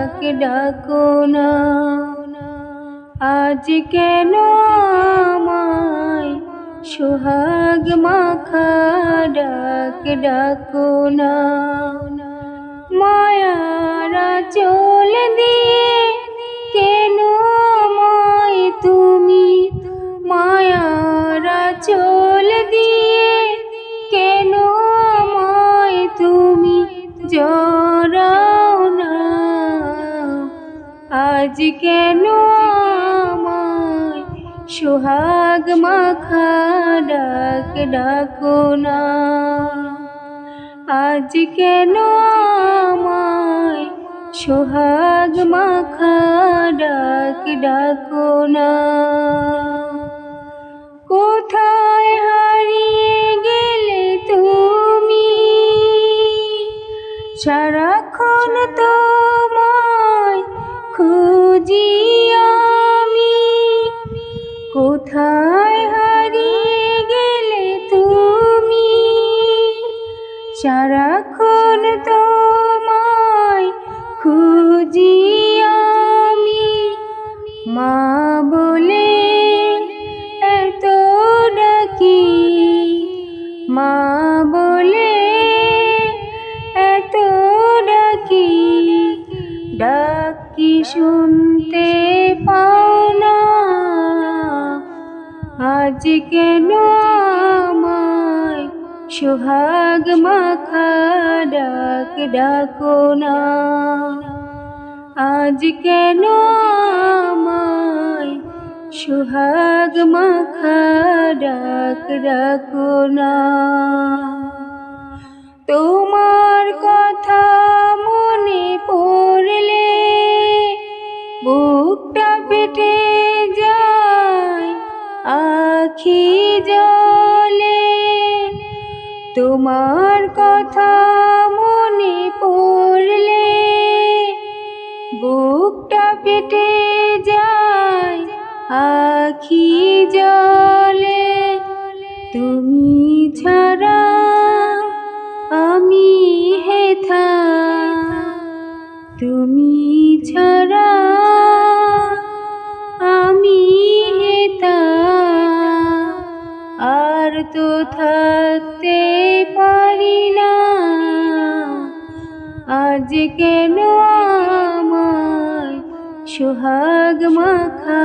ডাক ডাকো না। আজ কেন আমায় সোহাগ মাখা ডাক ডাকো না। মায়ার আঁচল দিয়ে কেন আমায় তুমি, মায়ার আঁচল দিয়ে কেন আমায় তুমি জড়াও না। আজ কেন আমায় সোহাগ মাখা ডাক ডাকো না। আজ কেন আমায় সোহাগ মাখা ডাক ডাকো না। কোথায় হারিয়ে গেলে তুমি, সারাক্ষণ তোমায় খুঁজি আমি। কোথায় হারিয়ে গেলে তুমি, সারাক্ষণ তোমায় খুঁজি আমি। মা বলে এত ডাকি, মা বলে এত ডাকি, ডাক কি শুনতে পাও না। আজ কেন আমায় সোহাগ মাখা ডাক ডাকো না। আজ কেন আমায় সোহাগ মাখা ডাক ডাকো না। তোমার কথা মনে পড়লে বুকটা ফেটে যায় আখি জলে। তোমার কথা মনে পড়লে বুকটা ফেটে যায় আখি জলে। তুমি ছাড়া আমি হেথা, তুমি ছাড়া আমি হেথা, আর তো থাকতে পারি না। আজ কেন আমায় সোহাগ মাখা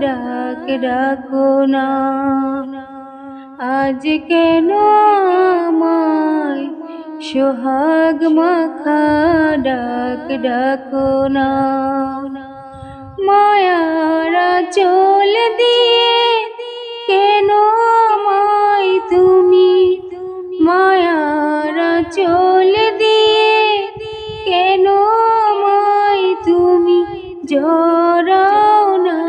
ডাক ডাকো না। আজ কেন আমায় সোহাগ মাখা ডাক ডাকো না। মায়ার আঁচল দিয়ে কেন আমায় তুমি, মায়ার আঁচল দিয়ে কেন আমায় তুমি জড়াও না।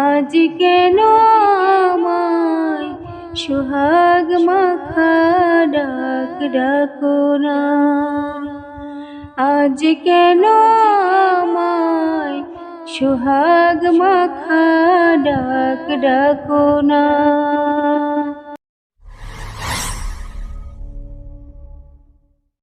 আজ কেন আমায় সোহাগ মাখা ডাক ডাকো না। আজ কেন আমায় সোহাগ মাখা ডাক ডাকো না।